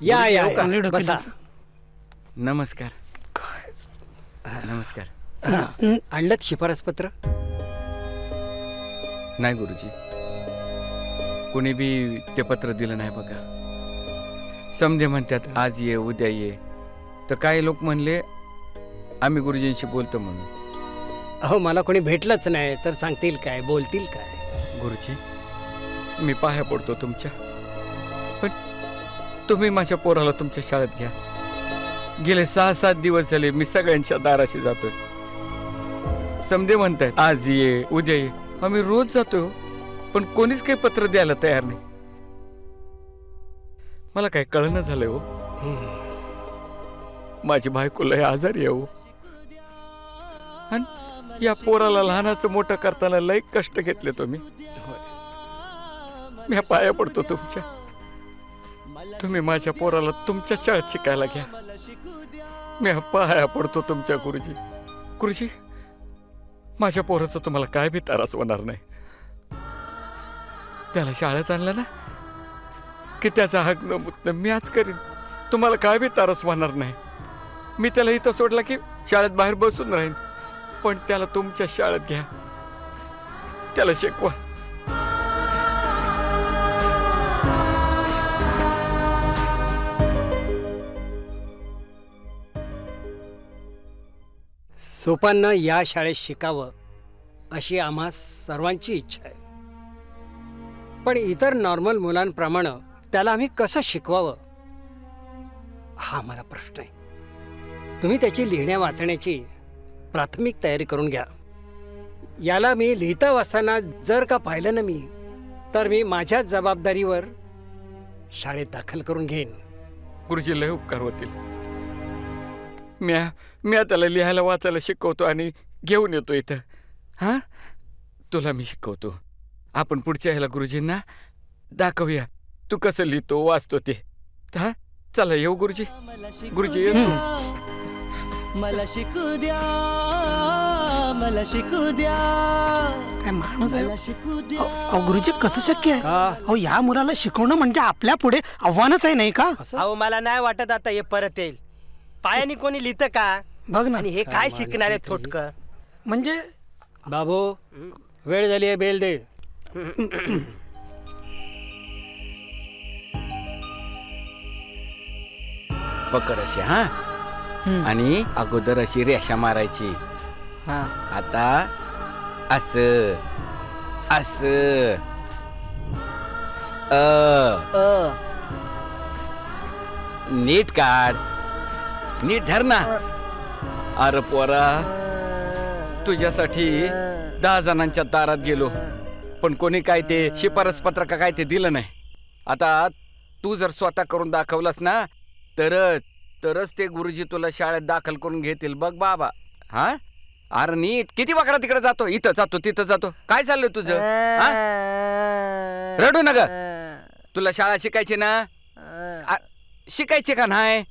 या या या. चांगली डोकी बसा. नमस्कार. नमस्कार. आणलंत शिफारसपत्र? नाही गुरुजी, कोणी बी ते पत्र दिलं नाही बघा. समजे म्हणतात आज ये उद्या ये, तर काही लोक म्हणले आम्ही गुरुजींशी बोलतो म्हणून. अहो मला कोणी भेटलंच नाही तर सांगतील काय, बोलतील काय? गुरुजी, मी पाया पडतो तुमच्या, पण तुम्ही माझ्या पोराला तुमच्या शाळेत घ्या. गेले 6-7 दिवस झाले मी सगळ्यांच्या दाराशी जातोय. समजे म्हणतायत आज ये उद्या ये, आम्ही रोज जातोय, पण कोणीच काही पत्र द्यायला तयार नाही. मला काय कळणं झालंय हो. माझी बायको लय आजारी आहे हो, आणि या पोराला लहानाचं मोठं करताना लय कष्ट घेतले तुम्ही. मी पाया पडतो तुमच्या, तुम्ही माझ्या पोराला तुमच्या शाळेत शिकायला घ्या. मी पाया पडतो तुमच्या गुरुजी. गुरुजी, माझ्या पोराचं तुम्हाला काय बी त्रास होणार नाही. त्याला शाळेत आणलं ना की त्याचा हक न मी आज करीन. तुम्हाला काय बी त्रास होणार नाही. मी त्याला इथं सोडला की शाळेत बाहेर बसून राहीन, पण त्याला तुमच्या शाळेत घ्या, त्याला शिकवा. सोपांना या शाळेत शिकावं अशी आम्हा सर्वांची इच्छा आहे, पण इतर नॉर्मल मुलांप्रमाणे त्याला आम्ही कसं शिकवावं हा मला प्रश्न आहे. तुम्ही त्याची लिहिण्या वाचण्याची प्राथमिक तयारी करून घ्या. याला मी लिहिता वाचताना जर का पाहिलं ना मी, तर मी माझ्या जबाबदारीवर शाळेत दाखल करून घेईन. गुरुजी लय उपकार होतील. मी त्याला लिहायला वाचायला शिकवतो आणि घेऊन येतो इथं. हा, तुला मी शिकवतो. आपण पुढच्या ह्याला गुरुजींना दाखवूया तू कसं लिहितो वाचतो ते. हा, चला येऊ गुरुजी. गुरुजी येतो. मला शिकू द्या, मला शिकू द्या. काय माणूस आहे मला शिकू द्या. अहो गुरुजी, कसं शक्य आहे? का? अहो या मुलाला शिकवणं म्हणजे आपल्या पुढे आव्हानच आहे, नाही का? अहो मला नाही वाटत आता हे परत येईल. पायाने कोणी लिहितं का? बघ ना, आणि हे काय शिकणार आहे थोटक? म्हणजे बाबू, वेळ झाली आहे, बेल दे. पकड अशी. हा, आणि अगोदर अशी रेषा मारायची. आता असं असं. नीट काढ, नीट धर ना. अरे पोरा, तुझ्यासाठी 10 जणांच्या दारात गेलो, पण कोणी काय ते शिफारस पत्र का काय ते दिलं नाही. आता तू जर स्वतः करून दाखवलास ना तरच ते गुरुजी तुला शाळेत दाखल करून घेतील बघ बाबा. हा, अरे नीट. किती वाकडा तिकडे जातो, इथं जातो तिथं जातो. काय चाललंय तुझं? हा, रडू नका. तुला शाळा शिकायची ना, शिकायची का नाही?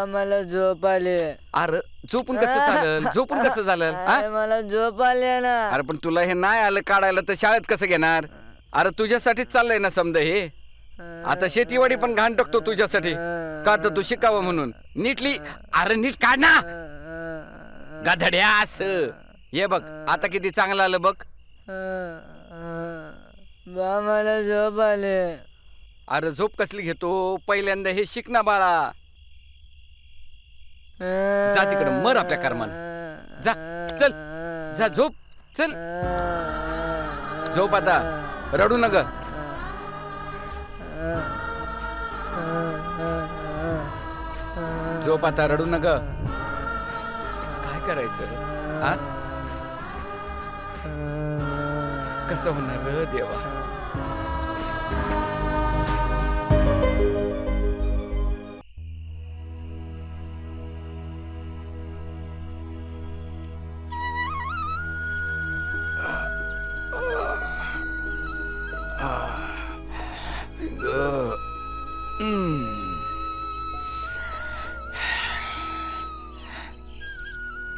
मला झोप आली. अरे झोपून कसं चालेल, झोपून कसं चालेल? मला झोप आली ना. अरे पण तुला हे नाही आलं काढायला तर शाळेत कसं घेणार? अरे तुझ्यासाठीच चाललंय ना समजा हे. आता शेतीवाडी पण घाण टाकतो तुझ्यासाठी, का तर तू शिकावं म्हणून. नीटली. अरे नीट काढ ना गाधड्या. असं ये बघ, आता किती चांगलं आलं बघ. मला झोप आली. अरे झोप कसली घेतो, पहिल्यांदा हे शिक ना बाळा. जा तिकडं, मर आपल्या कर्माला. जा, चल जा, झोप, चल झोप. आता रडू नका. झोप आता, रडू नका. काय करायचं? हा, कसं होणार रे देवा?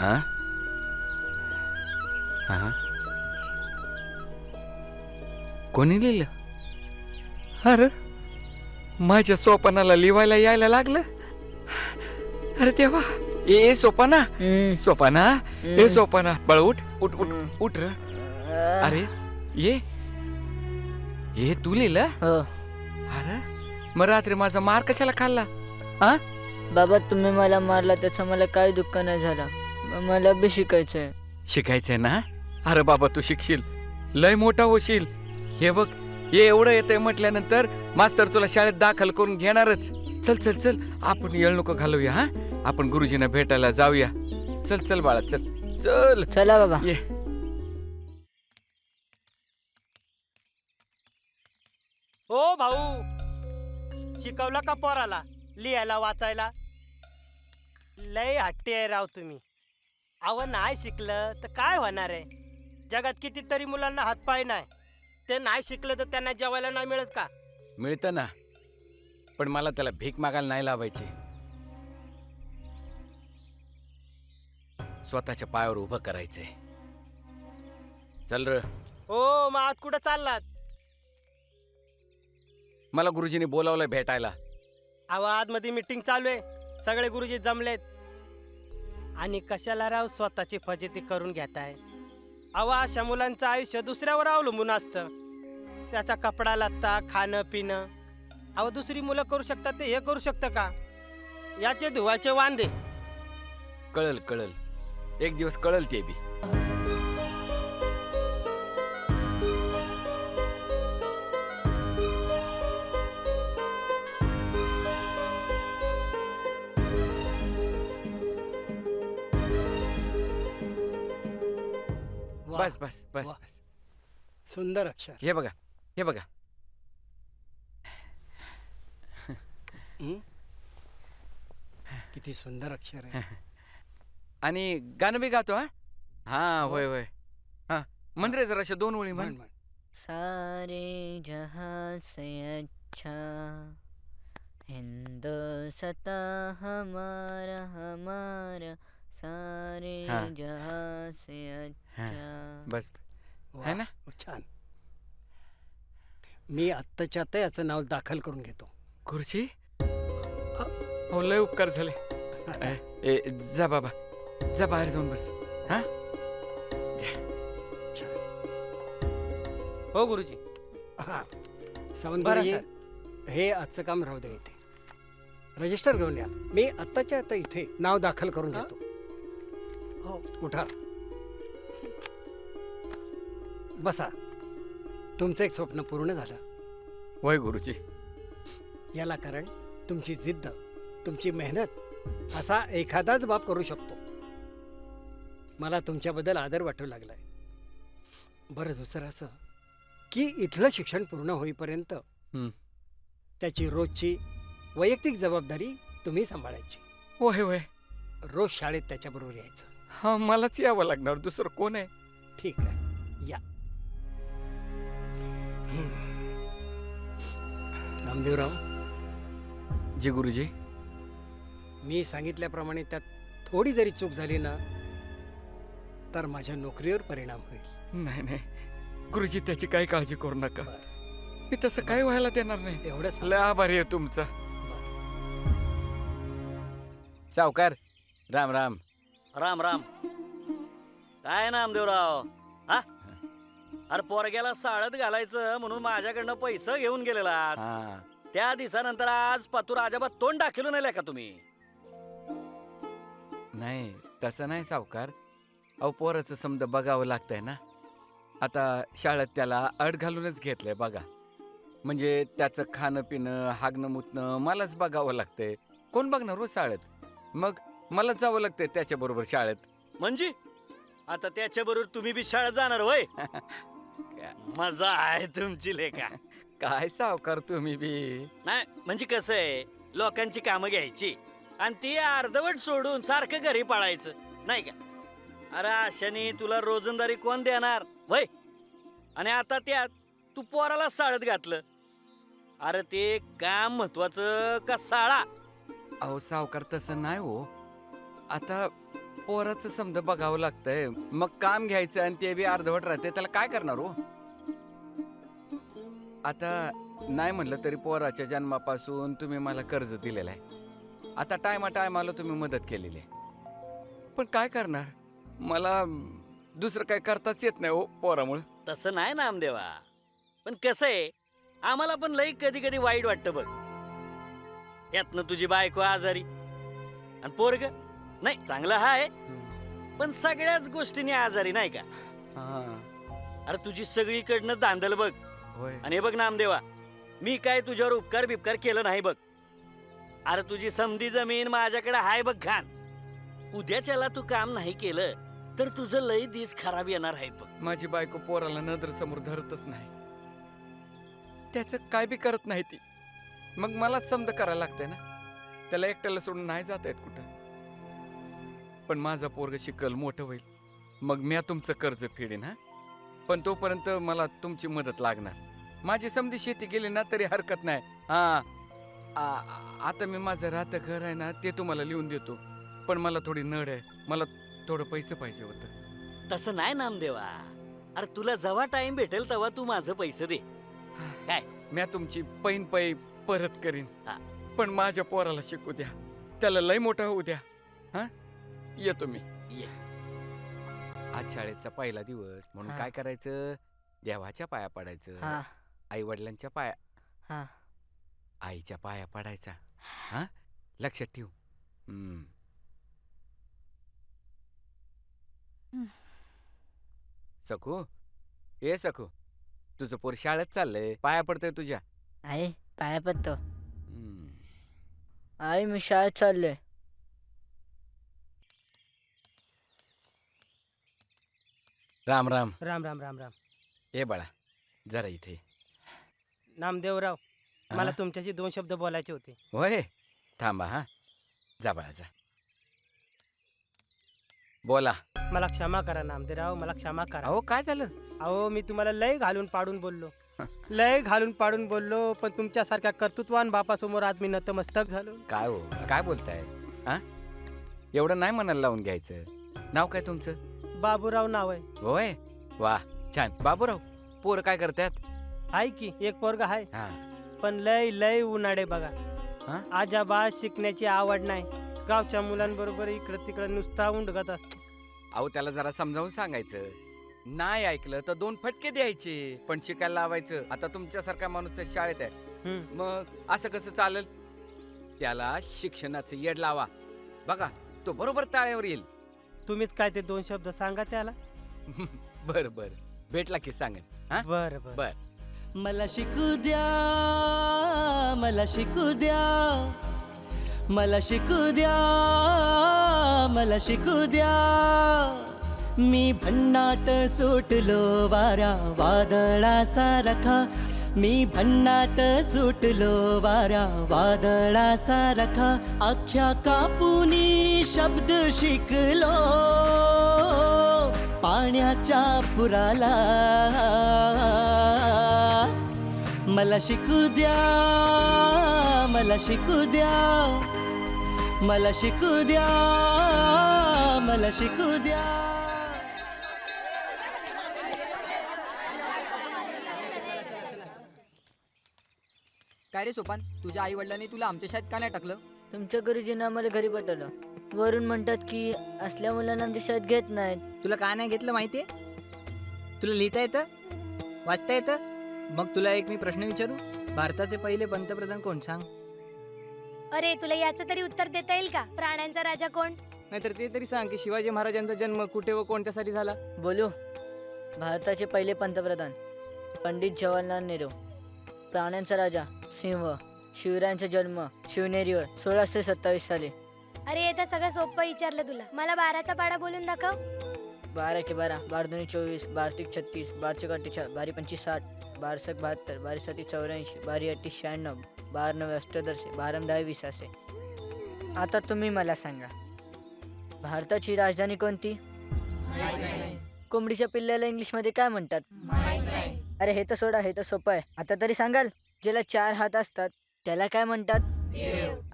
हा, हा, कोणी लिहिलं? अरे माझ्या सोपानाला लिवायला यायला लागलं. अरे देवा. ए सोपाना, सोपाना, ए सोपाना, बाळ उठ उठ उठ उठ र. अरे ये तू लिहिलं? हो अरे मग रात्री माझा मार कशाला खाल्ला? हा बाबा, तुम्ही मला मारला त्याचा मला काही दुःख नाही झाला. मला बी शिकायचंय. शिकायचंय ना? अरे बाबा तू शिकशील, लय मोठा होशील. हे बघ, हे एवढं येतंय म्हटल्यानंतर मास्तर तुला शाळेत दाखल करून घेणारच. चल चल चल, आपण येळ नको घालवूया. हा, आपण गुरुजींना भेटायला जाऊया. चल चल बाळा, चल चल. चला बाबा. ये. हो भाऊ, शिकवलं का पोराला लिहायला वाचायला? लय हट्टी आहे राव तुम्ही. अव नाही शिकलं तर काय होणार आहे? जगात कितीतरी मुलांना हातपाय नाही, ते नाही शिकलं तर त्यांना जेवायला नाही मिळत का? मिळतं ना, पण मला त्याला भीक मागायला नाही लावायची. स्वतःच्या पायावर उभं करायचंय. चल र. हो, मग आज कुठं चाललात? मला गुरुजीने बोलावलंय भेटायला. अव आतमध्ये मीटिंग चालू आहे, सगळे गुरुजी जमलेत. आणि कशाला राव स्वतःची फजिती करून घेताय? अव अशा मुलांचं आयुष्य दुसऱ्यावर अवलंबून असतं. त्याचा कपडा लत्ता, खाणं पिणं. अव दुसरी मुलं करू शकतात ते हे करू शकतं का? याचे धुवाचे वांदे. कळल कळल, एक दिवस कळल ते बी. वा, बस बस बस वा. बस. सुंदर अक्षर. हे बघा, हे बघा. हं? किती सुंदर अक्षर आहे. आणि गाणं बी गातो. हा हा, होय होय. हा, मंदिर जरा अशा 2 ओळी म्हण, म्हण. म्हण. सारे जहां से अच्छा हिंदुस्ता हमारा हमारा सारे हाँ. जहां से अच्छा. बस वा, है ना? छान. मी आत्ताच्या आत्ता याचं नाव दाखल करून घेतो. गुरुजी, हो लय उपकार झाले. ए, जा बाबा, जा बाहेर जाऊन बस. हा, हो गुरुजी. हा, बरं, सावंतराजे, हे आजचं काम राहू दे इथे. रजिस्टर घेऊन या. मी आत्ताच्या आता इथे नाव दाखल करून घेतो. हो, उठा, बसा. तुमचं एक स्वप्न पूर्ण झालं. होय गुरुजी. याला कारण तुमची जिद्द, तुमची मेहनत असा एखादाच बाप करू शकतो. मला तुमच्याबद्दल आदर वाटू लागलाय. बरं, दुसरं असं की इथलं शिक्षण पूर्ण होईपर्यंत हं. त्याची रोजची वैयक्तिक जबाबदारी तुम्ही सांभाळायची. होय होय. रोज शाळेत त्याच्याबरोबर यायचं. हा, मलाच यावं लागणार, दुसरं कोण आहे? ठीक आहे, या. नामदेवराव, जी गुरुजी. मी सांगितल्याप्रमाणे त्यात थोडी जरी चूक झाली ना तर माझ्या नोकरीवर परिणाम होईल. नाही नाही गुरुजी, त्याची काही काळजी करू नका. बरं. मी तसं काही व्हायला देणार नाही. एवढंच. लय आभारी आहे तुमचा. सावकार, राम राम. राम राम. काय नामदेवराव, हा? अरे पोरग्याला साळत घालायचं म्हणून माझ्याकडनं पैसे घेऊन गेलेला. हा, त्या दिवसानंतर आज पातूर अजाबात तोंड दाखवलं नाही का तुम्ही? नाही तसं नाही सावकार. अहो, पोराचं समजा बघावं लागतंय ना. आता शाळेत त्याला अड घालूनच घेतलंय बघा. म्हणजे त्याचं खाणं पिणं, हागणं मुतणं मलाच बघावं लागतंय. कोण बघणार हो शाळेत? मग मलाच जावं लागतंय त्याच्याबरोबर शाळेत. म्हणजे आता त्याच्या बरोबर तुम्ही बी शाळेत जाणार होय? मजा आहे तुमची लेका. काय सावकार तुम्ही बी. नाही म्हणजे कसं आहे, लोकांची कामं घ्यायची आणि ती अर्धवट सोडून सारखं घरी पळायचं नाही का? अरे अशाने तुला रोजंदारी कोण देणार वय? आणि आता त्यात तू पोराला साळत घातलं. अरे ते काम महत्वाचं का साळा? अहो सावकार, तसं नाही हो. आता पोराचं समजा बघावं लागतंय, मग काम घ्यायचं आणि ते बी अर्धवट राहते, त्याला काय करणार हो? आता नाही म्हणलं तरी पोराच्या जन्मापासून तुम्ही मला कर्ज दिलेलं आहे. आता टायमाला तुम्ही मदत केलेली आहे. पण काय करणार, मला दुसरं काय करताच येत नाही हो पोरामुळं. तसं नाही नामदेवा, पण कसं आहे, आम्हाला पण लई कधी कधी वाईट वाटतं बघ. यातनं तुझी बायको आजारी आणि पोरग नाही चांगलं हाय, पण सगळ्याच गोष्टीने आजारी नाही का. हां, अरे तुझी सगळीकडनं धांदल बघ. होय. आणि हे बघ नामदेवा, मी काय तुझ्यावर उपकार बिपकार केलं नाही बघ. अरे तुझी समधी जमीन माझ्याकडे हाय बघ घाण. उद्याच्याला तू काम नाही केलं तर तुझं लई दिस खराब येणार आहे बघ. माझी बायको पोराला नजर समोर धरतच नाही, त्याचं काय बी करत नाही ती. मग मलाच समज करायला लागतंय ना, त्याला एकट्याला सोडून नाही जात येत कुठं. पण माझा पोरग शिकल मोठं होईल, मग मी तुमचं कर्ज फेडेन. हा, पण तोपर्यंत मला तुमची मदत लागणार. माझी समधी शेती गेली ना तरी हरकत नाही. आता मी माझं राहतं घर आहे ना ते तुम्हाला लिहून देतो, पण मला थोडी नड आहे, मला थोडं पैसे पाहिजे होतं. तसं नाही नामदेवा, अरे तुला जेव्हा टाइम भेटेल तेव्हा तू माझं पैसे दे. काय मी तुमची पै परत करीन, हा. पण माझ्या पोराला शिकू द्या, त्याला लय मोठा होऊ द्या. हा, येतो मी. ये. आज शाळेचा पहिला दिवस म्हणून हा. काय करायचं, देवाच्या पाया पडायचं, हा आई वडिलांच्या पाया, हा आईच्या पाया पडायचा. हा, लक्षात ठेव. सखू, ए सखू, तुझं पोर शाळेत चाललंय, पाया पडतंय तुझ्या. आई पाया पडतो. हम्म. आई मी शाळेत चाललोय. राम राम. राम राम राम राम. ए बाळा, जरा इथे. नामदेवराव, हा? मला तुमच्याशी 2 शब्द बोलायचे होते. होय, थांबा. हा, जा बाळा जा. बोला. मला क्षमा करा नामदेवराव, मला क्षमा करा. अहो काय झालं? अहो मी तुम्हाला लय घालून पाडून बोललो, लय घालून पाडून बोललो, पण तुमच्यासारख्या कर्तृत्वान बापासमोर आज मी नतमस्तक झालो. काय हो, काय बोलताय? हा, एवढं नाही मनाला लावून घ्यायचं. नाव काय तुमचं? बाबूराव नाव आहे. होय, वा छान. बाबूराव, पोर काय करतात? आहे की एक पोरगा आहे, हा, पण लय लय उन्हाळे बघा. हा? आजाबा शिकण्याची आवड नाही, गावच्या मुलांबरोबर इकडं तिकडं नुसता उंडगत असतो. अहो त्याला जरा समजावून सांगायचं, नाही ऐकलं तर 2 फटके द्यायचे, पण शिकायला लावायचं. आता तुमच्यासारखा माणूस शाळेत आहे, हम्म. मग असं कसं चालेल? त्याला शिक्षणाचं येड लावा, बघा तो बरोबर ताळ्यावर येईल. तुम्हीच काय ते 2 शब्द सांगा त्याला. बर बर, भेटला की सांगेन. हा, बर बर. बर. मला शिकू द्या, मला शिकू द्या, मला शिकू द्या, मला शिकू द्या. मी भन्नाट सुटलो वाऱ्या वादळासारखा, मी भन्नाट सुटलो वाऱ्या वादळासारखा. अख्ख्या कापुनी शब्द शिकलो पाण्याच्या पुराला. मला शिकू द्या, मला शिकू द्या, मला शिकू द्या, मला शिकू द्या. काय रे सोपान, तुझ्या आई वडिलांनी तुला आमच्या शाळेत का नाही टाकलं? तुमच्या गुरुजींना आम्हाला घरी पाठवलं. वरून म्हणतात की असल्या मुलांना आमच्या शाळेत घेत नाहीत. तुला काय नाही घेतलं माहितीये? तुला लिहिता येतं, वाचता येतं? मग तुला एक मी प्रश्न विचारू, भारताचे पहिले पंतप्रधान कोण सांग? अरे तुला याचं तरी उत्तर देता येईल का? प्राण्यांचा राजा कोण? नाहीतर ते तरी सांग की शिवाजी महाराजांचा जन्म कुठे व कोणत्यासाठी झाला? बोलू. भारताचे पहिले पंतप्रधान पंडित जवाहरलाल नेहरू. प्राण्यांचा राजा सिंह. शिवरायांचा जन्म शिवनेरीवर 1627 साली. अरे हे तर सगळं सोपं विचारलं तुला. मला 12चा पाडा बोलून दाखव. 12 के 12, 12 दूनी 24, 12 तिक 36, 12 चौका 48, 12 पंची 60, 12 सक 72, 12 साती 84, 12 अट्टी 96, 12 नवे 88, 12 10 20 असे. आता तुम्ही मला सांगा, भारताची राजधानी कोणती? कोंबडीच्या पिल्ल्याला इंग्लिशमध्ये काय म्हणतात? अरे हे तर सोडा, हे तर सोपं आहे. आता तरी सांगाल, ज्याला 4 हात असतात त्याला काय म्हणतात?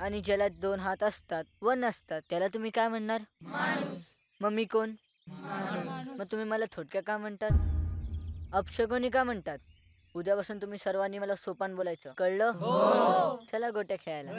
आणि ज्याला 2 हात असतात व नसतात त्याला तुम्ही काय म्हणणार? मग मी कोण? मग तुम्ही मला थोडक्या का म्हणतात? अपशकुनी का म्हणतात? उद्यापासून तुम्ही सर्वांनी मला सोपान बोलायचं, कळलं? चला गोट्या खेळायला.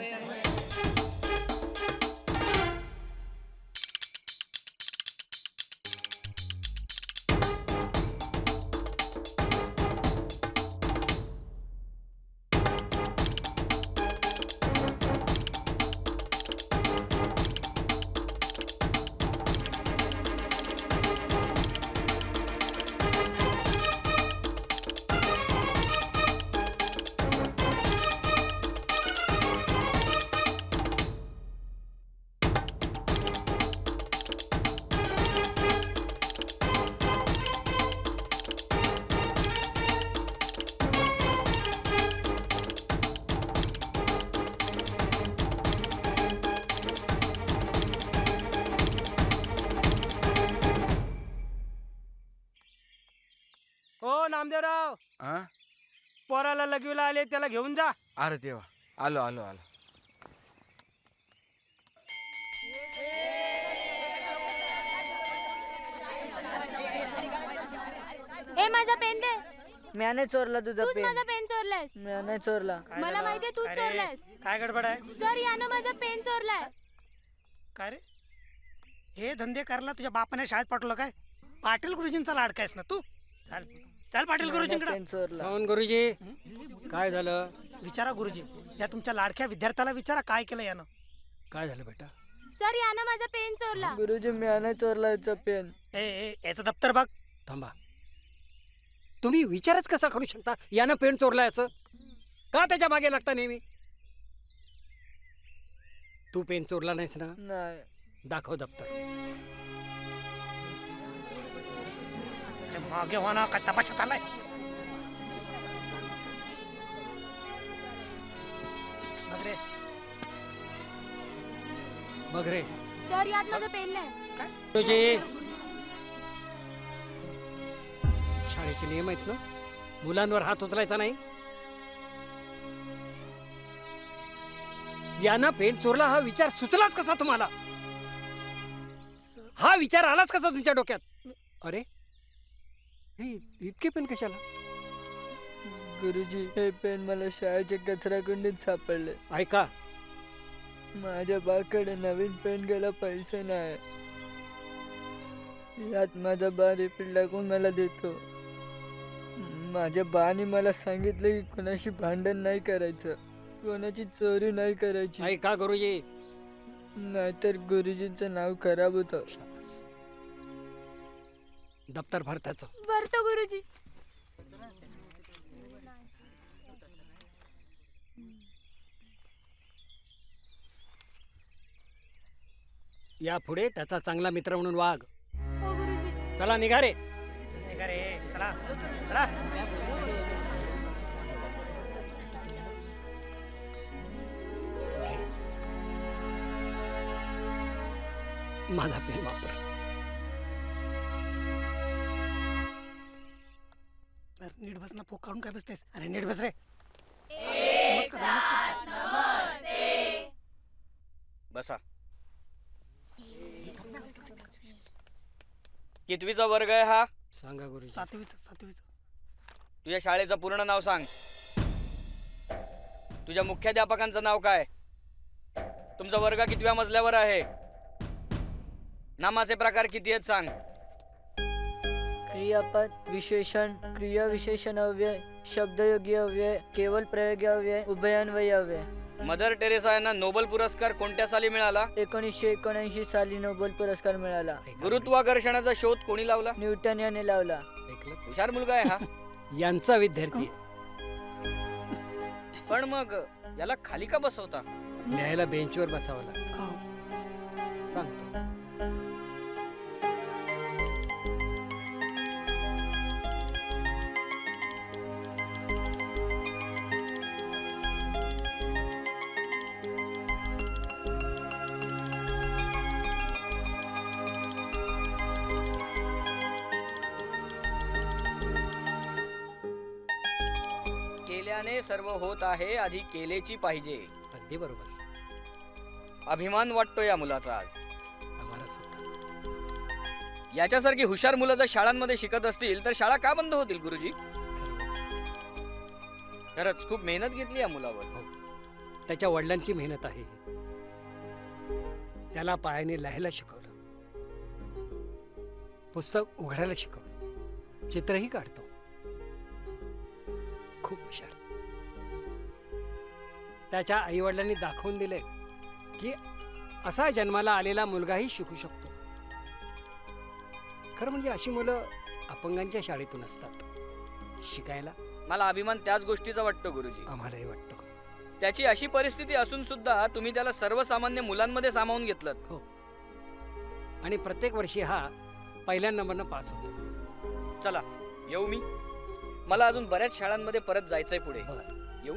हो नामदेवराव, हा? पोराला लगवीला आले, त्याला घेऊन जा. अरे देवा, आलो आलो आलो. ए माझा पेन दे. म्या नाही चोरला तुझा तूच पेन. माझा पेन चोरलायस. म्या नाही चोरला. काय मला झालं? माहितीये तूच काय रे? चोरलायस. काय गडबड आहे? सर यानं माझा पेन चोरलाय. काय रे, हे धंदे करायला तुझ्या बापाने शाळेत पाठवलं काय? पाटील गुरुजींचा लाडकायस ना तू? चल चल पाटील म्या गुरुजींकडे. पेन चोरला. सावंत गुरुजी, काय झालं? विचारा गुरुजी, या तुमच्या लाडक्या विद्यार्थ्याला विचारा काय केलं यानं. काय झालं बेटा? सर यानं माझा पेन चोरला. गुरुजी म्या नाही चोरला याचा पेन. ए याचं दप्तर बघ. थांबा, तुम्ही विचारच कसा करू शकता यानं पेन चोरलाय असं? का त्याच्या मागे लागता नेहमी? तू पेन चोरला नाहीस ना? नाही. दाखव दप्तर. अरे मागे हो ना, काय तमाशात आलाय? बघ रे. बघ रे सर यात माझा पेन नाही. गुरुजी, शाळेचे नियम आहेत ना, मुलांवर हात उचलायचा नाही. यानं पेन चोरला हा विचार सुचलाच कसा तुम्हाला? हा विचार आलाच कसा तुमच्या डोक्यात? अरे हे इतके पेन कशाला? गुरुजी हे पेन मला शाळेच्या कचरा कुंडीत सापडले. ऐका, माझ्या बाकडे नवीन पेन घ्यायला पैसे नाही. यात माझा बा रिपीट टाकून मला देतो. माझ्या बाने मला सांगितलं की कोणाशी भांडण नाही करायचं, कोणाची चोरी नाही करायची, ऐका गुरुजी. नाहीतर गुरुजींचं नाव खराब होतं. शाबास. दप्तर भर त्याचं. भरतो गुरुजी. यापुढे त्याचा चांगला मित्र म्हणून वाघ. हो गुरुजी. चला निघा रे. निघा रे, चला चला. माझा पेन वापर. अरे नीट बस ना, पोक काढून काय बसतेस? अरे नीट बस रे. बसा. कितवीचा वर्ग आहे हा? सांगा गुरुजी. सातवीच. तुझ्या शाळेचं पूर्ण नाव सांग. तुझ्या मुख्याध्यापकांचं नाव काय? तुमचा वर्ग कितव्या मजल्यावर आहे? नामाचे प्रकार किती आहेत सांग. क्रियापद, विशेषण, क्रिया विशेषण अव्यय, शब्दयोगी अव्यय, केवल प्रयोगी अव्यय, उभयान्वयी अव्यय. मदर टेरेसा यांना नोबेल पुरस्कार कोणत्या साली मिळाला? 1979 साली नोबेल पुरस्कार मिळाला. गुरुत्वाकर्षणाचा शोध कोणी लावला? न्यूटन याने लावला. ऐकलं? हुशार मुलगा आहे हा. यांचा विद्यार्थी आहे. पण मग याला खाली का बसवता? लिहायला बेंचवर बसावं लागतं. सांगतो. केल्याने सर्व होत आहे, आधी केलेची पाहिजे. अगदी बरोबर. अभिमान वाटतो या मुलाचा आज. आम्हाला सुद्धा. याच्यासारखी हुशार मुलं जर शाळांमध्ये शिकत असतील तर शाळा का बंद होतील गुरुजी? खरंच खूप मेहनत घेतली या मुलावर. त्याच्या वडिलांची मेहनत आहे. त्याला पायाने लिहायला शिकवलं, पुस्तक उघडायला शिकवलं, चित्रही काढतो. खूप हुशार. त्याच्या आईवडिलांनी दाखवून दिले की असा जन्माला आलेला मुलगाही शिकू शकतो. खरं म्हणजे अशी मुलं अपंगांच्या शाळेतून असतात शिकायला. मला अभिमान त्याच गोष्टीचा वाटतो गुरुजी. आम्हालाही वाटतं. त्याची अशी परिस्थिती असून सुद्धा तुम्ही त्याला सर्वसामान्य मुलांमध्ये सामावून घेतलं. आणि प्रत्येक वर्षी हा पहिल्या नंबरनं पास होतो. चला येऊ मी. मला अजून बऱ्याच शाळांमध्ये परत जायचंय पुढे. येऊ.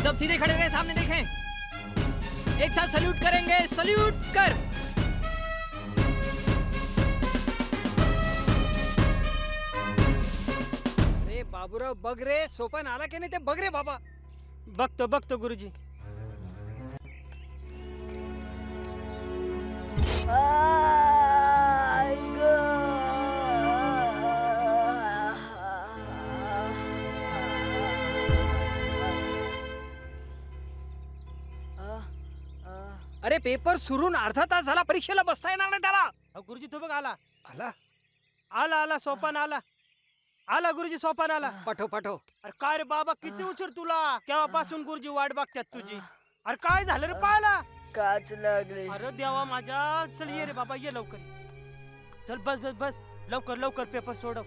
सब सीधे खड़े रहे, सामने देखें. एक साथ सल्यूट करेंगे. सल्यूट कर. रे बाबूराव बघ रे, सोपान आला की नाही ते बघ रे बाबा. बघतो बघतो गुरुजी. अरे पेपर सुरून अर्धा तास झाला, परीक्षेला बसता येणार नाही त्याला. गुरुजी तो बघ आला. आला आला आला सोपान आला. आला गुरुजी, सोपान आला. पाठव पाठव. अरे काय रे बाबा, किती उशीर तुला. केव्हापासून गुरुजी वाट बघतात तुझी. अरे काय झालं रे पाहायला. काच लागले. अरे देवा माझ्या. चल ये रे बाबा, ये लवकर. चल बस बस बस, लवकर लवकर पेपर सोडव.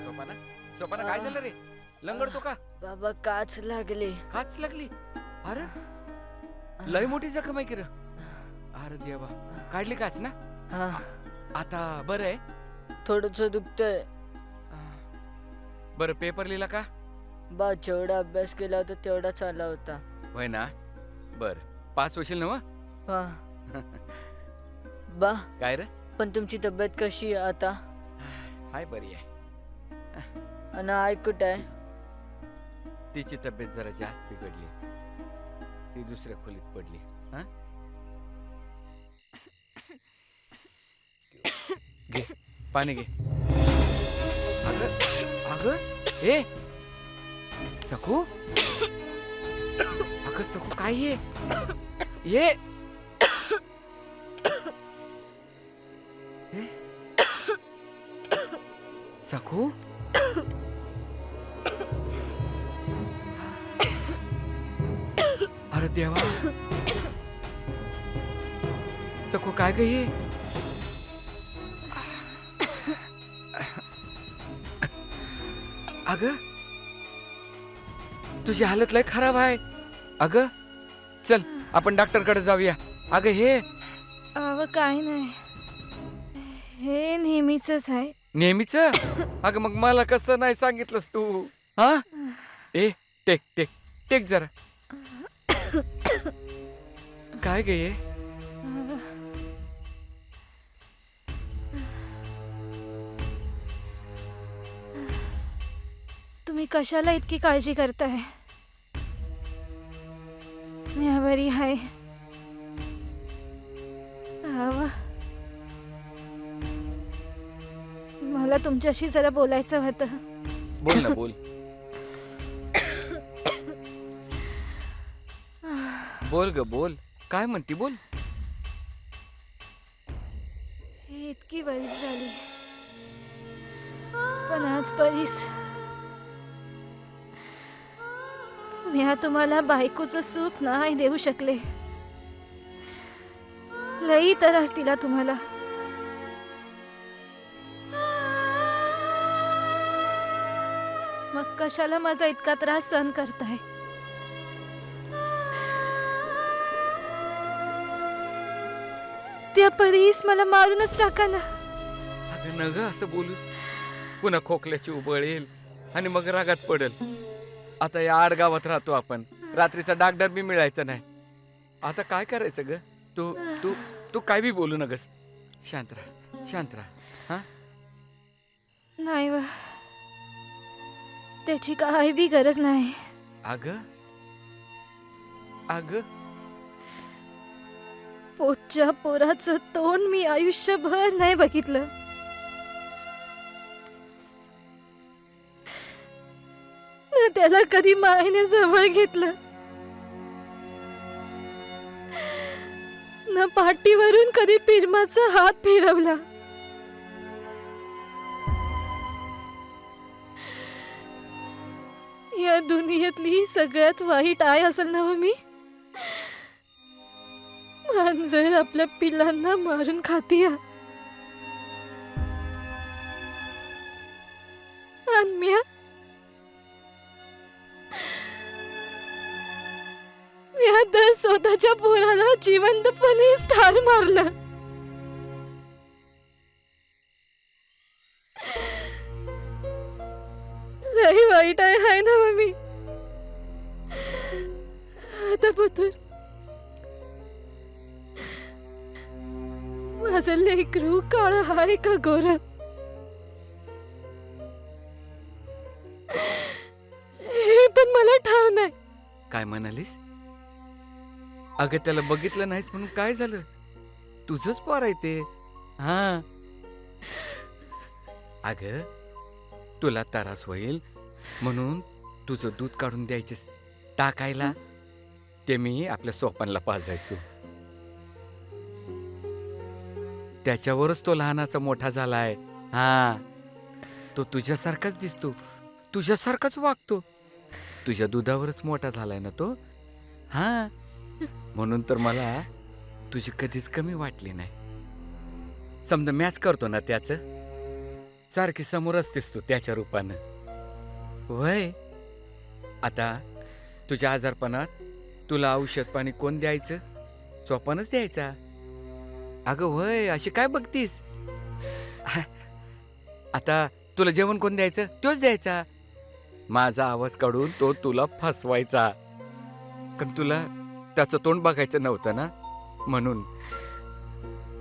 सोपाना सोपाना काय झालं रे? लंगडतो का? बाबा काच लागले. काच लागली? अरे लय मोठी जखम आहे की र. अरे देवा, काढली काच ना? हा, आता बरं आहे? थोडस दुखतंय. बरं पेपर लिहिला का? बा जेवढा अभ्यास केला होता तेवढाच आला होता. होय ना? बर पास होशील ना मग? हा. बा काय रे? पण तुमची तब्येत कशी आहे आता? हाय बरी आहे. आणि आई कुठे आहे? तिची तब्येत जरा जास्त बिघडली, ती दुसऱ्या खोलीत पडली. हा घे पाणी घे. अगं अगं ए सखू, अगं सखू काय ये ये सखू. अरे देवा, सखू काय ग हे? अगं तुझी हालत लय खराब आहे. अगं चल आपण डॉक्टरकडे जाऊया. अगं हे काय नाही, हे नेहमीच आहे. नेहमीच? अगं मग मला कसं नाही सांगितलंस तू? हा ए टेक टेक टेक जरा. काय ग हे? तुम्ही कशाला इतकी काळजी करताय? मी बरी आहे. मला तुमच्याशी जरा बोलायचं होतं. बोल ना बोल. बोल ग बोल, काय म्हणती बोल. हे इतकी वरीस झाली, पण आज परीस मी तुम्हाला बायकोचं सुख नाही देऊ शकले. लई त्रास दिला तुम्हाला. मग कशाला माझा इतका त्रास सहन करताय? त्या परीस मला मारूनच टाका ना. अगं न ग असं बोलूस, पुन्हा खोकल्याची उबळ येईल आणि मग रागात पडेल. आता या आडगावात राहतो आपण, रात्रीचा डागडर बी मिळायचा नाही. आता काय करायचं ग? तू तू तू काय बी बोलू नगस. शांत राहा, शांत राहा. हा नाही व त्याची काही बी गरज नाही. अग अग पोटच्या पोराचं तोंड मी आयुष्यभर नाही बघितलं. न त्याला कधी मायने जवळ घेतलं, न पाठीवरून कधी पिरमाचा हात फिरवला. या दुनियेतली सगळ्यात वाईट आई असेल ना व मी. मांजर आपल्या पिल्लांना मारून खातीया आणि म्या तर स्वतःच्या पोराला जिवंतपणे ठार मारलं. लई वाईट आहे ना मम्मी. आता पतूर माझं लेकरू काळ हाय का गोर, हे पण मला ठाव नाही. काय म्हणालीस? अगं त्याला बघितलं नाहीस म्हणून काय झालं? तुझंच पोर आहे ते. हा अगं तुला त्रास होईल म्हणून तुझं दूध काढून द्यायचे टाकायला ते मी आपल्या सोपानला पाजायचो. त्याच्यावरच तो लहानाचा मोठा झालाय. हा तो तुझ्यासारखाच दिसतो, तुझ्यासारखाच वागतो, तुझ्या दुधावरच मोठा झालाय ना तो. हा म्हणून तर मला तुझी कधीच कमी वाटली नाही. समजा मॅच करतो ना त्याच, सारखी समोरच दिसतो त्याच्या रूपानं. वय आता तुझ्या आजारपणात तुला औषध पाणी कोण द्यायचं? सोपानच द्यायचा. अगं वय अशी काय बघतीस? आता तुला जेवण कोण द्यायचं? तोच द्यायचा. माझा आवाज काढून तो तुला फसवायचा, कारण तुला त्याचं तोंड बघायचं नव्हतं ना म्हणून.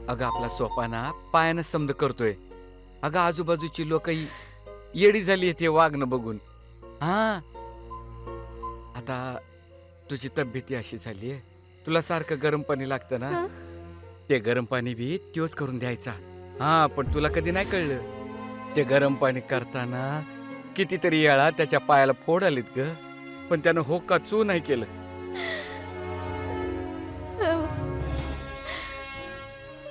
अगं आपला सोपाना पायानं समज करतोय. अगं आजूबाजूची लोक येडी झाली ते वागणं बघून. हा आता तुझी तब्येती अशी झालीये, तुला सारखं गरम पाणी लागतं ना, ते गरम पाणी बी त्योच करून द्यायचा. हा पण तुला कधी नाही कळलं, ते गरम पाणी करताना कितीतरी वेळा त्याच्या पायाला फोड आलीत ग, पण त्यानं हो का चू नाही केलं.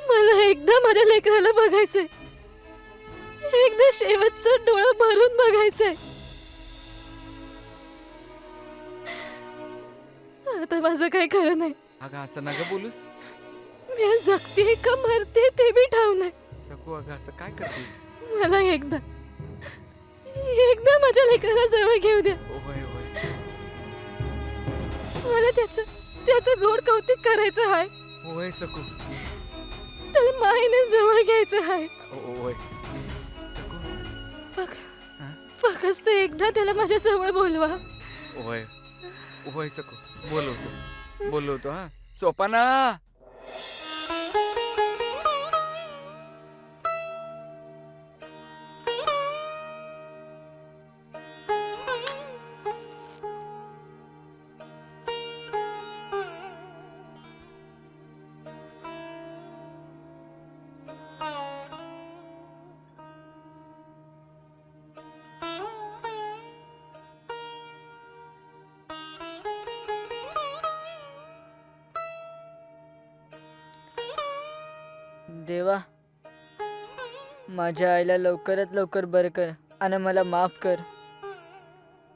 मला एकदा माझ्या लेकराला बघायचंय, एकदा शेवटचं डोळं भरून बघायचंय. आता माझं काही खरं नाही. अगं असं नका बोलूस. मी जगते का मरते ते बी ठाव नाही. सकू अगं असं काय करतेस? मला एकदा माझ्या लेकराला जवळ घेऊ द्या. होय होय मला त्याचं गोड कौतुक करायचं आहे. होय सकू. त्याला मायने जवळ घ्यायचं आहे. होय सकू. फक्त एकदा त्याला माझ्या जवळ बोलवा. होय होय सकू. बोलवतो हा. सोपाना देवा, माझ्या आईला लवकरात लवकर बरं कर आणि मला माफ कर.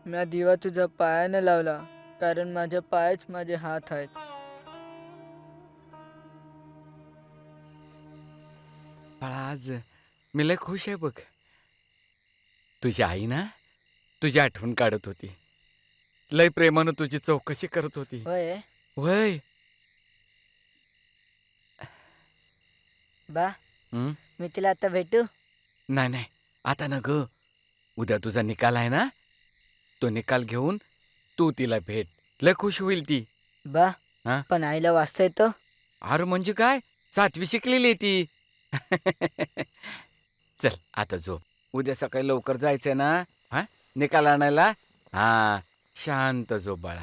म्या दिवा तुझ्या पायानं लावला, कारण माझ्या पायच माझे हात आहेत. बाळा आज मी लय खुश आहे बघ. तुझी आई ना तुझी आठवण काढत होती, लय प्रेमानं तुझी चौकशी करत होती. होय वय बा, मी तिला आता भेटू? नाही नाही आता न ग. उद्या तुझा निकाल आहे ना, तो निकाल घेऊन तू तिला भेट, लय खुश होईल ती. बा हा? पण आईला वाचता येतं? अरे म्हणजे काय, 7वी शिकलेली आहे ती. चल आता झोप. उद्या सकाळी लवकर जायचंय ना? हा, निकाल आणायला. हा, शांत झोप बाळा.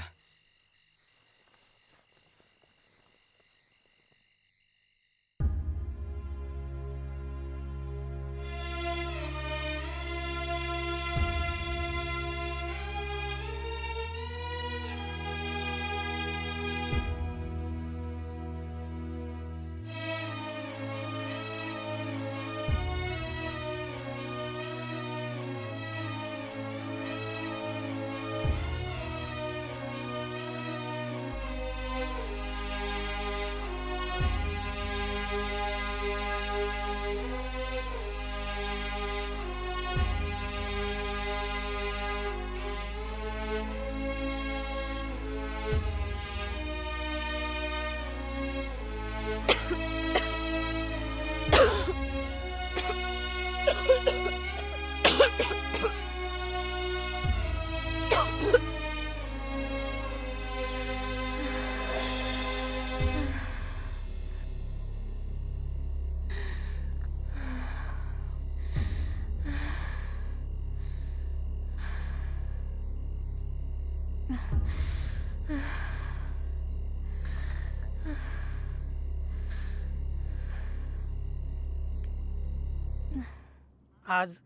आज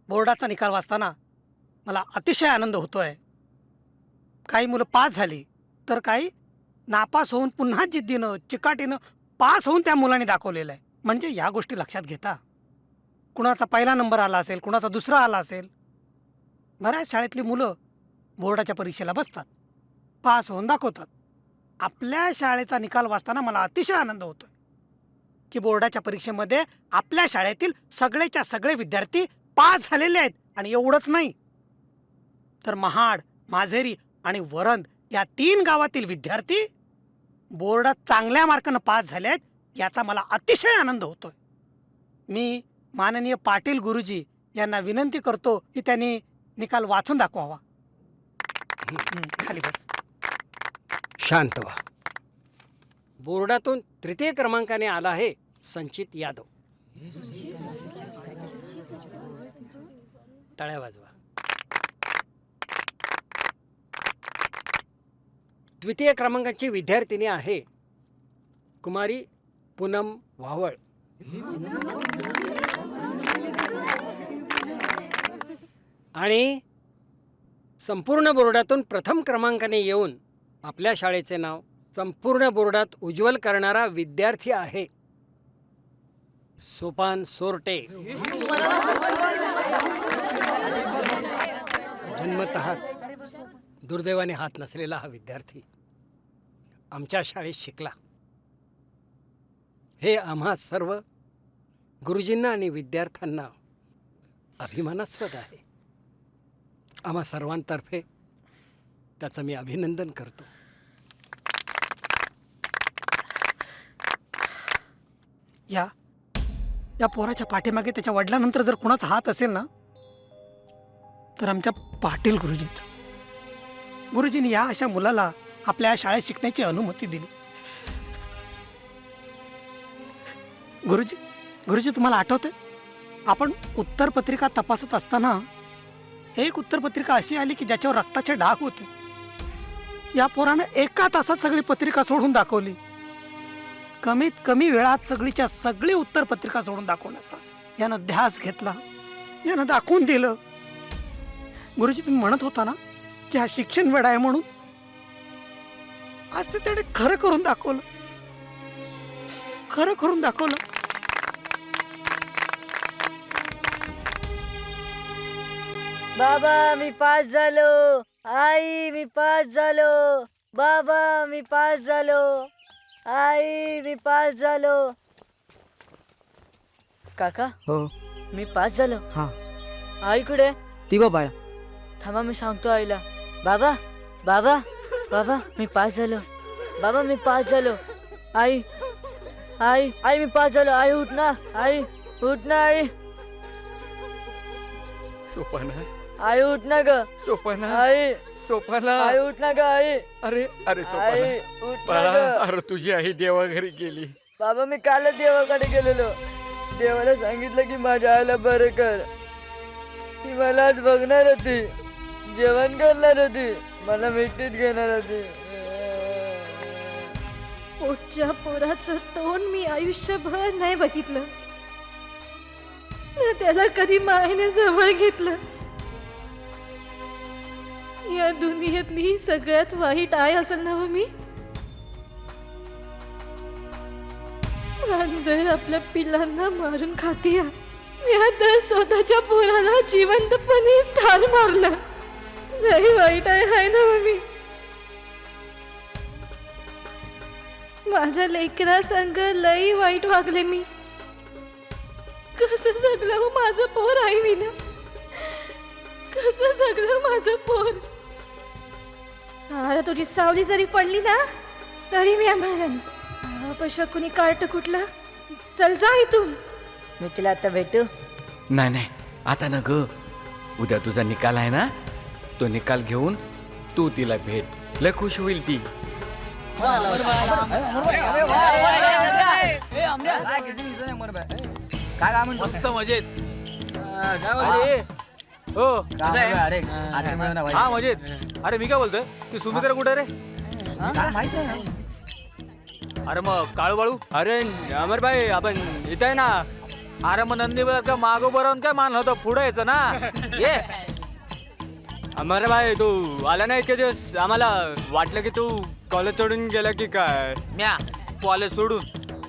बोर्डाचा निकाल वाचताना मला अतिशय आनंद होतोय. काही मुलं पास झाली तर काही नापास होऊन पुन्हा जिद्दीनं चिकाटीनं पास होऊन त्या मुलांनी दाखवलेलं आहे. म्हणजे या गोष्टी लक्षात घेता कुणाचा पहिला नंबर आला असेल, कुणाचा दुसरा आला असेल. बऱ्याच शाळेतली मुलं बोर्डाच्या परीक्षेला बसतात, पास होऊन दाखवतात. आपल्या शाळेचा निकाल वाचताना मला अतिशय आनंद होतोय की बोर्डाच्या परीक्षेमध्ये आपल्या शाळेतील सगळेच्या सगळे विद्यार्थी पास झालेले आहेत. आणि एवढंच नाही तर महाड, माझेरी आणि वरंद या 3 गावातील विद्यार्थी बोर्डात चांगल्या मार्कानं पास झाले आहेत. याचा मला अतिशय आनंद होतोय. मी माननीय पाटील गुरुजी यांना विनंती करतो की त्यांनी निकाल वाचून दाखवावा. खाली बस. शांत व्हा. बोर्डातून 3य क्रमांकाने आला आहे संचित यादव. टाळ्या वाजवा. 2य क्रमांकाची विद्यार्थिनी आहे कुमारी पूनम वावळ. आणि संपूर्ण बोर्डातून प्रथम क्रमांकाने येऊन आपल्या शाळेचे नाव संपूर्ण बोर्डात उज्ज्वल करणारा विद्यार्थी आहे सोपान सोरटे. जन्मतःच दुर्दैवाने हात नसलेला हा विद्यार्थी आमच्या शाळेत शिकला. हे आम्हा सर्व गुरुजींना आणि विद्यार्थ्यांना अभिमानास्पद आहे. आम्हा सर्वांतर्फे त्याचं मी अभिनंदन करतो. या पोराच्या पाठीमागे त्याच्या वडिलांनंतर जर कुणाचा हात असेल ना तर आमच्या पाटील गुरुजींनी या अशा मुलाला आपल्या शाळेत शिकण्याची अनुमती दिली. गुरुजी तुम्हाला आठवतंय आपण उत्तरपत्रिका तपासत असताना एक उत्तरपत्रिका अशी आली की ज्याच्यावर रक्ताचे डाग होते. या पोरानं 1 तासात सगळी पत्रिका सोडून दाखवली. कमीत कमी वेळात सगळीच्या सगळी उत्तरपत्रिका सोडून दाखवण्याचा यानं ध्यास घेतला, यानं दाखवून दिलं. गुरुजी तुम्ही म्हणत होता ना की हा शिक्षण वेडा आहे म्हणून. आज ते त्याने खरं करून दाखवलं. बाबा मी पास झालो. आई मी पास झालो. बाबा मी पास झालो. आई मी पास झालो. काका हो. मी पास झालो. हा. आई कुठे? ती बघ बाळा. थांबा मी सांगतो आईला. बाबा बाबा बाबा मी पास झालो. बाबा मी पास झालो. आई आई आई मी पास झालो. आई उठ ना. आई उठ ना. आई सोपाना, आई उठ ना ग. सोपाना, आई सोपाना. आई उठ ना ग. आई अरे आई सोपाना उठ ना बाळा, ग. अरे तुझी आई देवाघरी गेली. बाबा मी कालच देवाकडे गेलेलो. देवाला सांगितलं की माझ्या आईला बरं कर. ती मला आज बघणार होती, जेवण करणार होती, मला मिठीत घेणार होती. पोटच्या पोराचं तोंड मी आयुष्यभर नाही बघितलं ना, त्याला कधी मायने जवळ घेतलं. या दुनियेतली सगळ्यात वाईट आई असेल ना हो मी. मांजर आपल्या पिल्लांना मारून खातीया, मी तर स्वतःच्या पोराला जिवंतपणे ठार मारलं. लई वाईट आहे ना हो मी. माझ्या लेकरा संग लई वाईट वागले मी. कसं जगलं हो माझं पोर आई विना, कसं जगलं माझं पोर. अरे तुझी सावली जरी पडली ना तरी मी मरण. अपशकुनी कार्ट कुठला, चल जा इथून. मी तिला आता भेटू? नाही नाही, आता न ग. उद्या तुझा निकाल आहे ना, तो निकाल घेऊन तू तिला भेट. लय खुश होईल ती. मस्त मजेत. हो हा मजेत. अरे मी काय बोलतोय, ती सुमित्रा कुठे रे? अरे मग काळू बाळू. अरे अमर भाई आपण इथे आहे ना. अरे मग नंदी का मागो बरवून काय मान होतं, पुढे यायचं ना. ये अमर भाई, तू आला नाही इतके दिवस. आम्हाला वाटलं की तू कॉलेज सोडून गेला की काय. म्या कॉलेज सोडून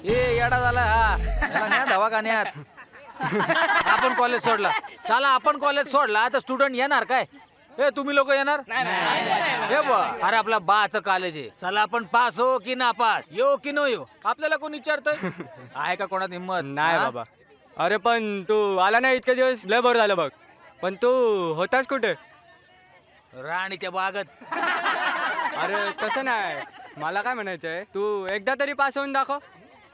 ये येडा झाला हा. याला न्या दवाखान्यात. आपण कॉलेज सोडला शाला, आपण कॉलेज सोडला तर स्टुडंट येणार काय? हे तुम्ही लोक येणार हे बा. अरे आपला बाचं कॉलेज आहे, चला आपण पास हो की नापास, यो की नो यो, आपल्याला कोण विचारतंय? आहे का कोणात हिंमत? नाही बाबा. अरे पण तू आला नाही इतके दिवस, लय बरं झालं बघ. पण तू होतास कुठे? राणीच्या बागत. अरे तसं नाही, मला काय म्हणायचंय, तू एकदा तरी पास होऊन दाखव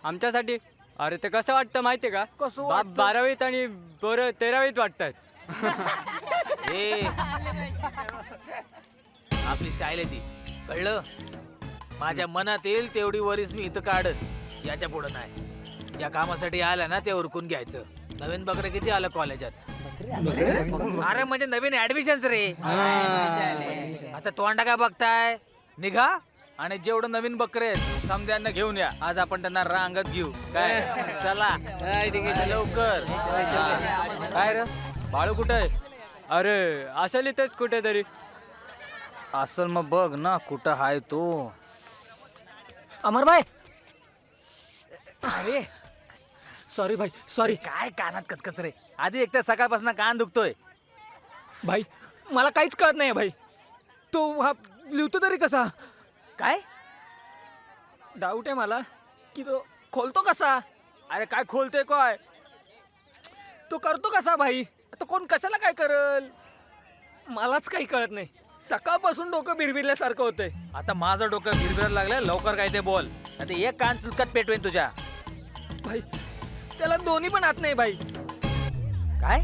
आमच्यासाठी. अरे ते कसं वाटतं माहितीये का? बाप 12वीत आणि पोरं 13वीत वाटतात. आपली स्टाईल आहे ती, कळलं? माझ्या मनात येईल तेवढी वरीस मी इथं काढत, याच्या पुढं नाही. या कामासाठी आलं ना ते उरकून घ्यायचं. नवीन बकरं किती आलं कॉलेजात? अरे म्हणजे नवीन ऍडमिशन रे. आता तोंडा काय बघताय, निघा आणि जेवढं नवीन बकरे आहेत समद्यांना घेऊन या. आज आपण त्यांना रांगत घेऊ काय. चला लवकर. काय रे बाळू कुठे आहे? अरे असेल इथेच कुठेतरी. असल मग बघ ना कुठं हाय तो. अमरभाई, अरे सॉरी भाई, सॉरी. काय कानात कचकच रे. आधी एक तर सकाळपासून कान दुखतोय. भाई मला काहीच कळत नाही भाई. तो हा लिहितो तरी कसा? काय डाऊट आहे मला की तो खोलतो कसा. अरे काय खोलतोय काय? तो करतो कसा भाई? तो कोण कशाला काय करल, मलाच काही कळत नाही. सकाळपासून डोकं बिरबिरल्यासारखं होतंय. आता माझं डोकं भिरभिर लागलं, लवकर काय ते बोल. आता एक कान चुलकत पेटवेन तुझ्या. भाई त्याला दोन्ही पण हात नाही भाई. काय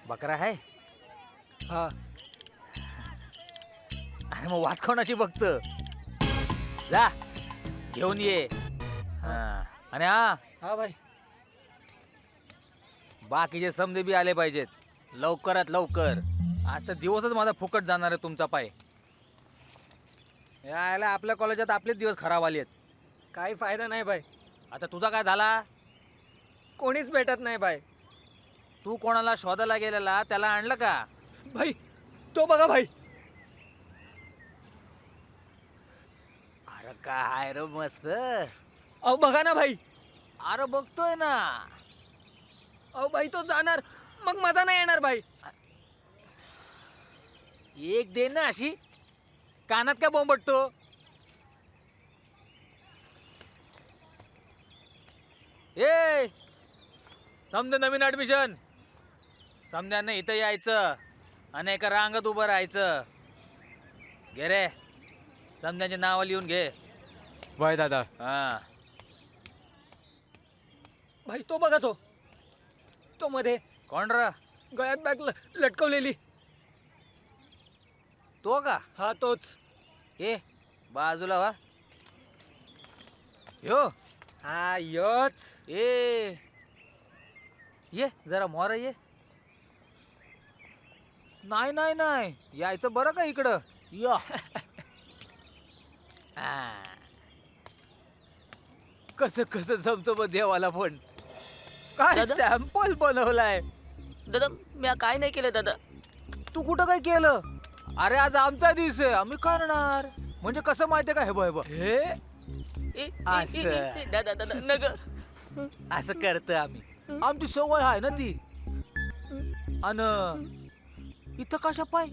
बकरा आहे? हा अरे मग वाट कोणाची बघत, जा घेऊन ये. हा आणि हा हा भाई. बाकीचे समजे बी आले पाहिजेत लवकरात लवकर. आजचा दिवसच माझा फुकट जाणार आहे तुमचा पाय. यायला आपल्या कॉलेजात आपलेच दिवस खराब आले आहेत. काही फायदा नाही भाई. आता तुझा काय झाला? कोणीच भेटत नाही भाई. तू कोणाला शोधायला गेलेला त्याला आणलं का? भाई तो बघा भाई. अरे काय रे मस्त. अहो बघा ना भाई. अरे बघतोय ना. अहो भाई तो जाणार मग मजा नाही येणार भाई. एक दे ना अशी, कानात काय बोंबटतो? ए समजा नवीन ऍडमिशन, समद्यांना इथं यायचं आणि एका रांगत उभं राहायचं. घे रे समद्यांचे नाव लिहून घे. वय दादा. हा भाई तो बघा, तो मध्ये कोण र? गळ्यात बॅग लटकवलेली. तो का? हा तोच. ए बाजूला वा. यो हा योच ये जरा मोरा ये. नाही नाही नाही यायचं बरं का इकडं या. कसं कसं जमतो मग देवाला पण. काय दादा? सॅम्पल बनवलाय. दादा मी काय नाही केलं दादा. तू कुठं काय केलं. अरे आज आमचा दिवस आहे आम्ही करणार. म्हणजे कसं माहितीये का हे बघ हे असं. दादा दादा नग असं करतं आम्ही. आमची सवय आहे ना ती. अन इथं कशा पाय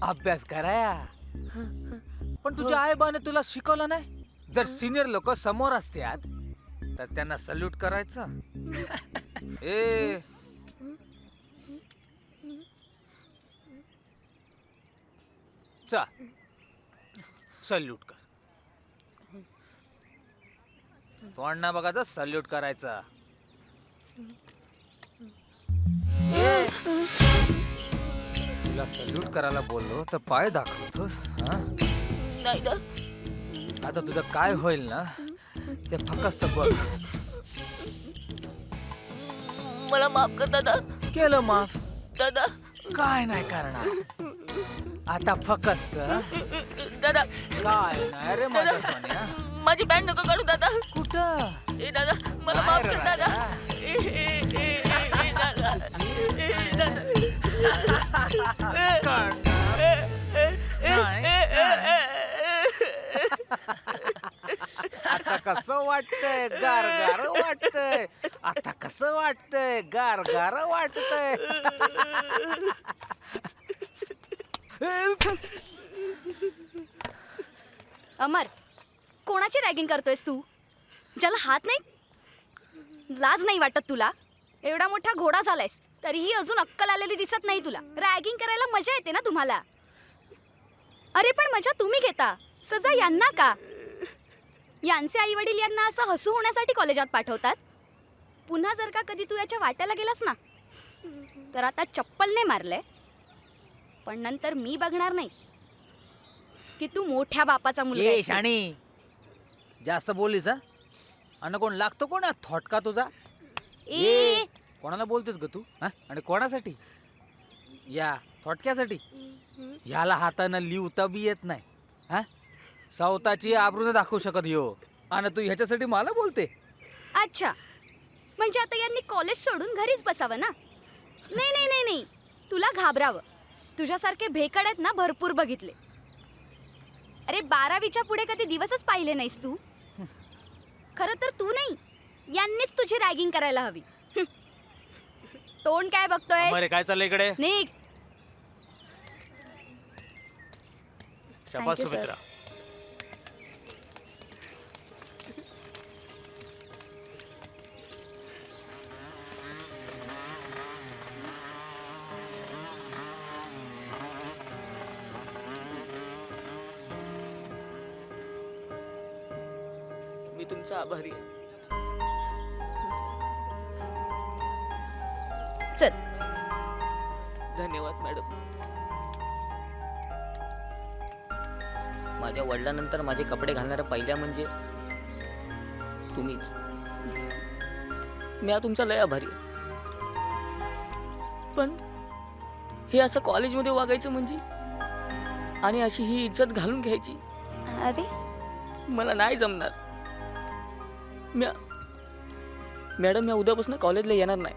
अभ्यास कराया. पण तुझ्या आई बाने तुला शिकवलं नाही. जर सिनियर लोक समोर असतात तर त्यांना सल्यूट करायचं. ए चा सल्यूट कर. तोंड ना बघायचं सल्यूट करायचा. तुला सल्यूट करायला बोललो तर पाय दाखवतोस हा. नाही ना. आता तुझं काय होईल ना ते फक्त बघ. मला माफ कर दादा. केलं माफ. दादा काय नाही करणार. आता फक्त दादा काय नाही रे माझ्या सोन्या. माझी पॅन्ट नको काढू दादा. कुठं ए दादा मला नाही माफ रे कर दादा. राजा. दादा आता कसं वाटतंय गार गार वाटतंय. आता कसं वाटतंय गार गार वाटतंय. अमर, कोणाची रॅगिंग करतोयस तू? ज्याला हात नाही, लाज नाही वाटत तुला? एवढा मोठा घोडा झालायस तरीही अजून अक्कल आलेली दिसत नाही तुला. रॅगिंग करायला मजा येते ना तुम्हाला. अरे पण मजा तुम्ही घेता, सजा यांना का? यांचे आई वडील यांना असं हसू होण्यासाठी कॉलेजात पाठवतात. पुन्हा जर का कधी तू याच्या वाट्याला गेलास ना तर आता चप्पलने मारलंय पण नंतर मी बघणार नाही की तू मोठ्या बापाचा मुलगा आहेस. शाणी जास्त बोललीस हा. आणि कोण लागतो कोण थोटका तुझा. ए कोणाला बोलतेस ग तू हा? आणि कोणासाठी? या थोटक्यासाठी. ह्याला हातानं लिवता बी येत नाही हा. स्वतःची आबरूने दाखवू शकत यो आणि तू ह्याच्यासाठी मला बोलते. अच्छा, म्हणजे आता यांनी कॉलेज सोडून घरीच बसावं ना? नाही नाही नाही नाही, तुला घाबरावं. तुझ्यासारखे भेकड आहेत ना भरपूर बघितले. अरे 12वीच्या पुढे कधी दिवसच पाहिले नाहीस तू. खरं तर तू नाही, यांनीच तुझी रॅगिंग करायला हवी. तोंड काय बघतोय? अरे काय चाललंय इकडे? निघ. शाबास Thank you, sir. सुमित्रा. मी तुमचा आभारी आहे. चल. धन्यवाद मॅडम. माझ्या वडिलांनंतर माझे कपडे घालणाऱ्या पहिल्या म्हणजे तुम्हीच. मी तुमचा लय आभारी आहे. पण हे असं कॉलेजमध्ये वागायचं म्हणजे आणि अशी ही इज्जत घालून घ्यायची अरे मला नाही जमणार. मॅडम मी उद्यापासून कॉलेजला येणार नाही.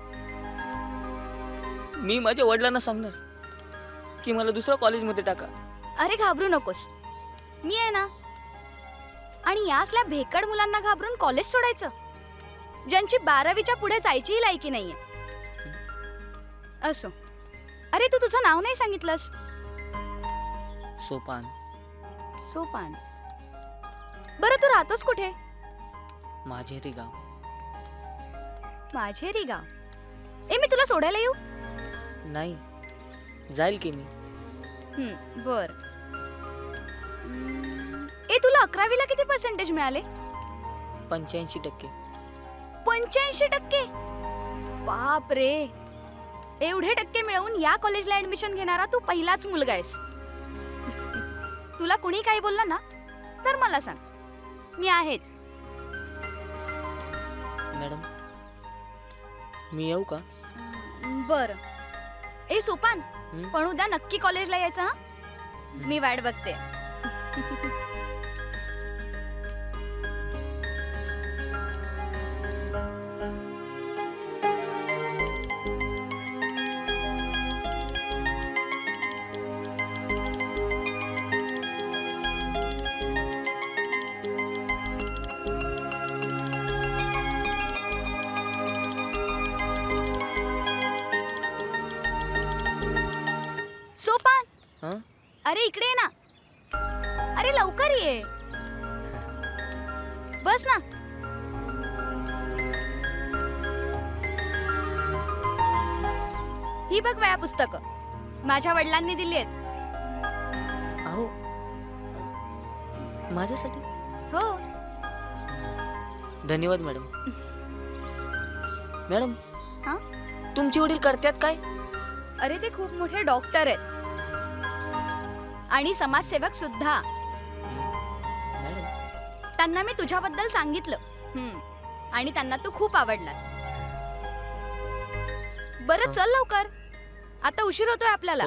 मी माझ्या वडिलांना सांगणार की मला दुसऱ्या कॉलेजमध्ये टाका. अरे घाबरू नकोस, मी आहे ना. आणि यासल्या भेकड मुलांना घाबरून कॉलेज सोडायचं, ज्यांची 12वीच्या पुढे जायचीही लायकी नाहीये. असो. अरे तू तुझं नाव नाही सांगितलंस. सोपान. सोपान. बरं तू राहतोस कुठे? माझे गाव. माझेरी गाव. ए मी तुला सोडायला येऊ? नाही जाईल की मी. बर. ए तुला 11वीला किती पर्सेंटेज मिळाले? 85%. 85%? बाप रे. एवढे टक्के मिळवून या कॉलेजला ऍडमिशन घेणारा तू पहिलाच मुलगा आहेस. तुला कुणी काही बोलला ना तर मला सांग, मी आहेच. मॅडम मी येऊ का? बर. ए सोपान, हं? पण उद्या नक्की कॉलेजला यायचं हा? मी वाट बघते. सोपान, हां अरे इकडे ये ना. अरे लवकर ये. बस ना. ही बघ वया पुस्तकं माझ्या वडिलांनी दिली आहेत. अहो माझ्यासाठी? हो. धन्यवाद मॅडम. मॅडम हां? तुमचे वडील करतात काय? अरे ते खूप मोठे डॉक्टर आहेत आणि समाजसेवक सुद्धा. मॅडम त्यांना मी तुझ्याबद्दल सांगितलं. आणि त्यांना तू खूप आवडलास. बरं चल लवकर, आता उशीर होतोय आपल्याला. हो.